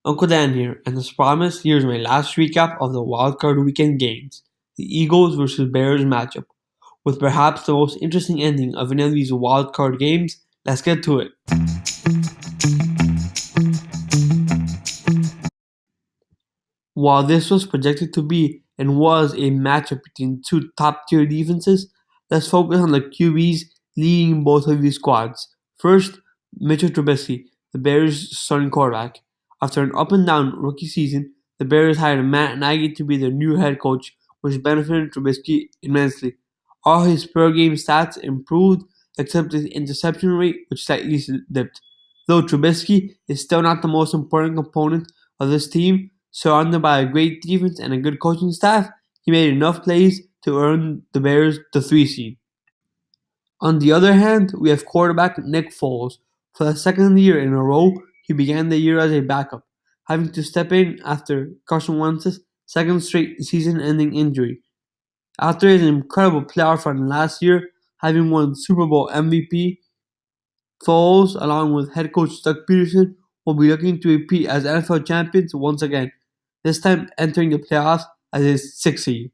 Uncle Dan here, and as promised, here's my last recap of the Wildcard Weekend games, the Eagles versus Bears matchup. With perhaps the most interesting ending of any of these wildcard games, let's get to it. While this was projected to be and was a matchup between two top-tier defenses, let's focus on the QBs leading both of these squads. First, Mitchell Trubisky, the Bears' starting quarterback. After an up-and-down rookie season, the Bears hired Matt Nagy to be their new head coach, which benefited Trubisky immensely. All his per-game stats improved, except his interception rate, which slightly dipped. Though Trubisky is still not the most important component of this team, surrounded by a great defense and a good coaching staff, he made enough plays to earn the Bears the 3 seed. On the other hand, we have quarterback Nick Foles. For the second year in a row, he began the year as a backup, having to step in after Carson Wentz's second straight season-ending injury. After his incredible playoff run last year, having won Super Bowl MVP, Foles, along with head coach Doug Peterson, will be looking to repeat as NFL champions once again, this time entering the playoffs as a 6th seed.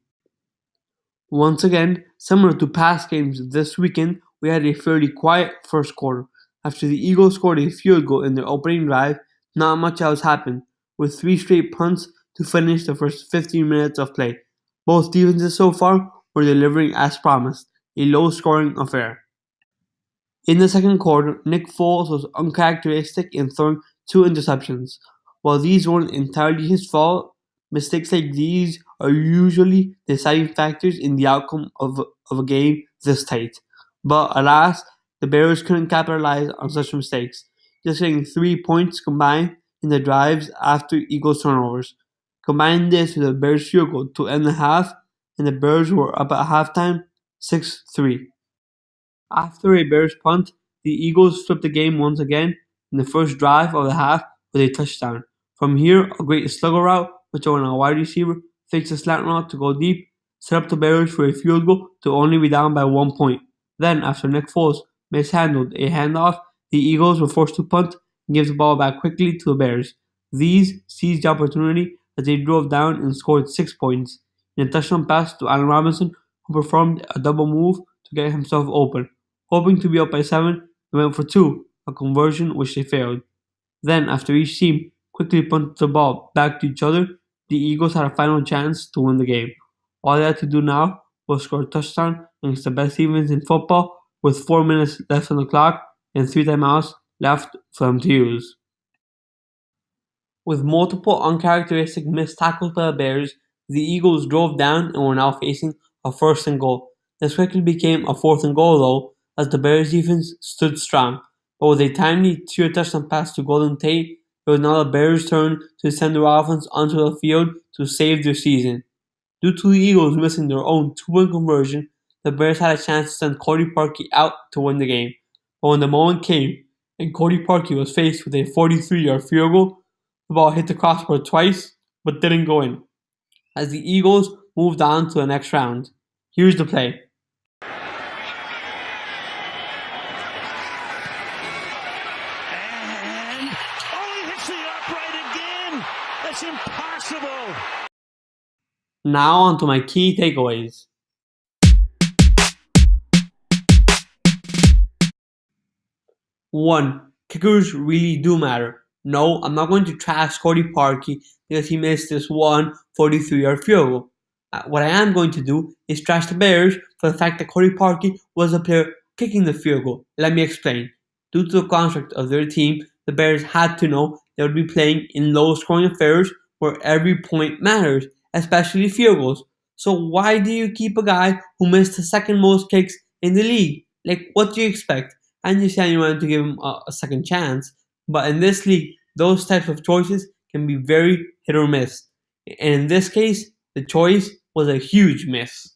Once again, similar to past games this weekend, we had a fairly quiet first quarter. After the Eagles scored a field goal in their opening drive, not much else happened, with 3 straight punts to finish the first 15 minutes of play. Both defenses so far were delivering as promised, a low-scoring affair. In the second quarter, Nick Foles was uncharacteristic in throwing 2 interceptions. While these weren't entirely his fault, mistakes like these are usually deciding factors in the outcome of a game this tight. But alas, the Bears couldn't capitalize on such mistakes, just getting 3 points combined in the drives after Eagles turnovers. Combine this with the Bears field goal to end the half, and the Bears were up at halftime 6-3. After a Bears punt, the Eagles flipped the game once again in the first drive of the half with a touchdown. From here, a great slugger route, which when a wide receiver fakes a slant route to go deep, set up the Bears for a field goal to only be down by 1 point. Then, after Nick Foles mishandled a handoff, the Eagles were forced to punt and give the ball back quickly to the Bears. These seized the opportunity as they drove down and scored 6 points in a touchdown pass to Allen Robinson, who performed a double move to get himself open. Hoping to be up by 7, they went for 2, a conversion which they failed. Then, after each team quickly punted the ball back to each other, the Eagles had a final chance to win the game. All they had to do now was score a touchdown against the best defense in football with 4 minutes left on the clock and 3 timeouts left for them to use. With multiple uncharacteristic missed tackles by the Bears, the Eagles drove down and were now facing a 1st and goal. This quickly became a 4th and goal though, as the Bears defense stood strong. But with a timely 2 touchdown pass to Golden Tate, it was now the Bears' turn to send their offense onto the field to save their season. Due to the Eagles missing their own 2-point conversion, the Bears had a chance to send Cody Parkey out to win the game. But when the moment came, and Cody Parkey was faced with a 43-yard field goal, the ball hit the crossbar twice, but didn't go in, as the Eagles moved on to the next round. Here's the play. That's impossible. Now on to my key takeaways. 1. Kickers really do matter. No, I'm not going to trash Cody Parkey because he missed this one 43-yard field goal. What I am going to do is trash the Bears for the fact that Cody Parkey was the player kicking the field goal. Let me explain. Due to the construct of their team, the Bears had to know they would be playing in low-scoring affairs where every point matters, especially field goals. So why do you keep a guy who missed the 2nd most kicks in the league? Like, what do you expect? I understand you wanted to give him a second chance, but in this league, those types of choices can be very hit or miss. And in this case, the choice was a huge miss.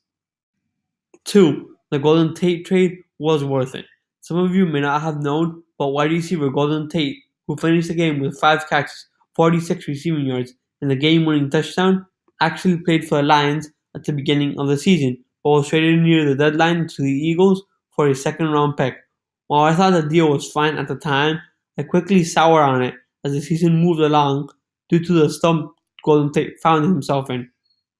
2. The Golden Tate trade was worth it. Some of you may not have known, but wide receiver Golden Tate, who finished the game with 5 catches, 46 receiving yards, and the game-winning touchdown, actually played for the Lions at the beginning of the season, but was traded near the deadline to the Eagles for a 2nd-round pick. While I thought the deal was fine at the time, I quickly soured on it as the season moved along due to the stump Golden Tate found himself in.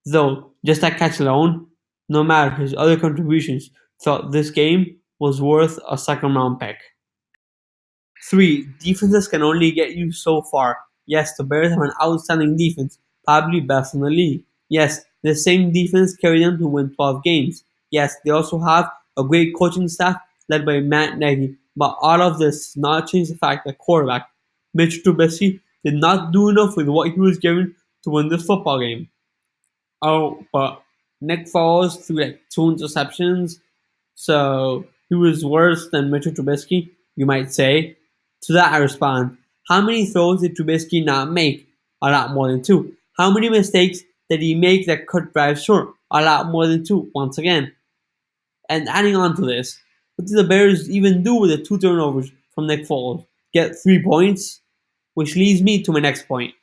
Though, just that catch alone, no matter his other contributions throughout this game, was worth a second round pick. 3. Defenses can only get you so far. Yes, the Bears have an outstanding defense, probably best in the league. Yes, the same defense carried them to win 12 games. Yes, they also have a great coaching staff led by Matt Nagy, but all of this does not change the fact that quarterback Mitch Trubisky did not do enough with what he was given to win this football game. Oh, but Nick Foles threw like 2 interceptions, so he was worse than Mitchell Trubisky, you might say. To that I respond, how many throws did Trubisky not make? A lot more than 2. How many mistakes did he make that cut drives short? A lot more than 2, once again. And adding on to this, what did the Bears even do with the 2 turnovers from Nick Foles? Get 3 points? Which leads me to my next point.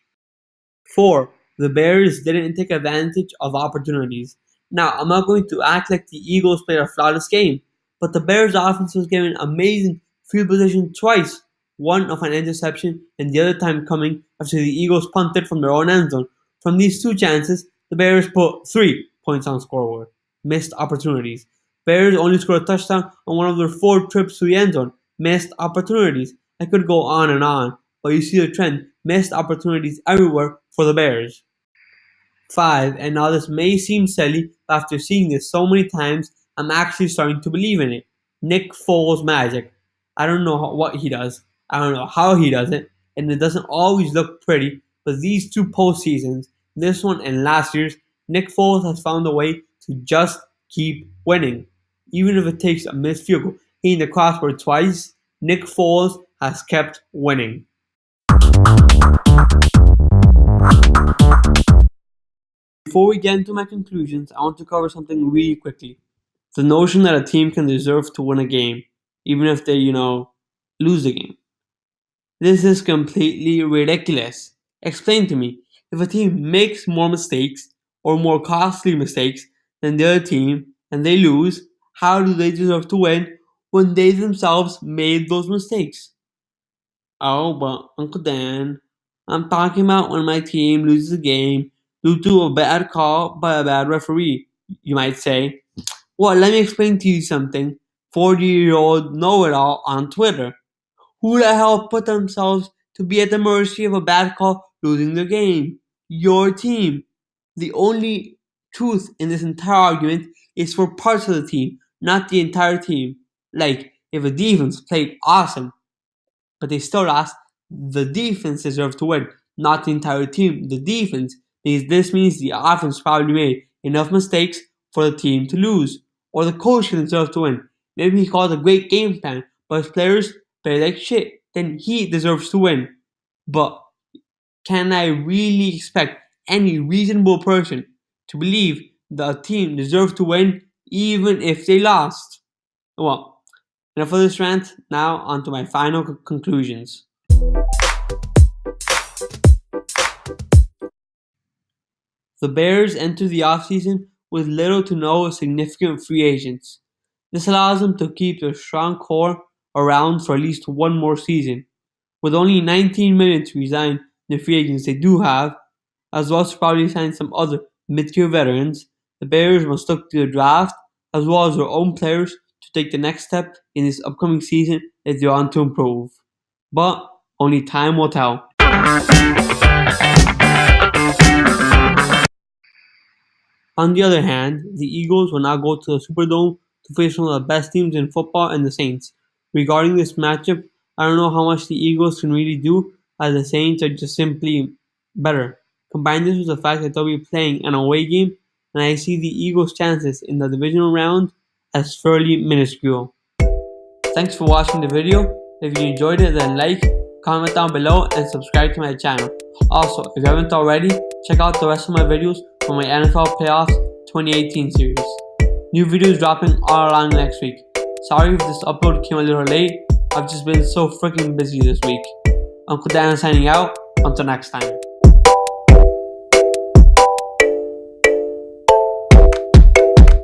4. The Bears didn't take advantage of opportunities. Now, I'm not going to act like the Eagles played a flawless game, but the Bears' offense was given amazing field position twice, one of an interception and the other time coming after the Eagles punted from their own end zone. From these 2 chances, the Bears put 3 points on scoreboard. Missed opportunities. Bears only scored a touchdown on one of their 4 trips to the end zone. Missed opportunities. I could go on, but you see the trend. Missed opportunities everywhere for the Bears. 5. And now this may seem silly, but after seeing this so many times, I'm actually starting to believe in it. Nick Foles magic. I don't know what he does. I don't know how he does it, and it doesn't always look pretty, but these 2 postseasons, this one and last year's, Nick Foles has found a way to just keep winning. Even if it takes a missed field goal, hitting the crossbar twice, Nick Foles has kept winning. Before we get into my conclusions, I want to cover something really quickly. The notion that a team can deserve to win a game, even if they, lose the game. This is completely ridiculous. Explain to me, if a team makes more mistakes or more costly mistakes than the other team and they lose, how do they deserve to win when they themselves made those mistakes? Oh, but Uncle Dan, I'm talking about when my team loses a game due to a bad call by a bad referee, you might say. Well, let me explain to you something. 40-year-old know-it-all on Twitter. Who the hell put themselves to be at the mercy of a bad call losing the game? Your team. The only truth in this entire argument is for parts of the team, not the entire team. Like, if a defense played awesome, but they still lost, the defense deserves to win, not the entire team. The defense, because this means the offense probably made enough mistakes for the team to lose, or the coach deserves to win. Maybe he called a great game plan, but his players play like shit. Then he deserves to win. But can I really expect any reasonable person to believe that a team deserves to win even if they lost? Well, enough of this rant, now on to my final conclusions. The Bears enter the offseason with little to no significant free agents. This allows them to keep their strong core around for at least one more season. With only $19 million to resign the free agents they do have, as well as probably sign some other mid-tier veterans, the Bears must look to the draft as well as their own players to take the next step in this upcoming season if they want to improve. But only time will tell. On the other hand, the Eagles will now go to the Superdome to face one of the best teams in football and the Saints. Regarding this matchup, I don't know how much the Eagles can really do, as the Saints are just simply better. Combine this with the fact that they'll be playing an away game, and I see the Eagles' chances in the Divisional Round as fairly minuscule. Thanks for watching the video. If you enjoyed it, then like, comment down below, and subscribe to my channel. Also, if you haven't already, check out the rest of my videos from my NFL Playoffs 2018 series. New videos dropping all along next week. Sorry if this upload came a little late. I've just been so freaking busy this week. Uncle Dan signing out. Until next time.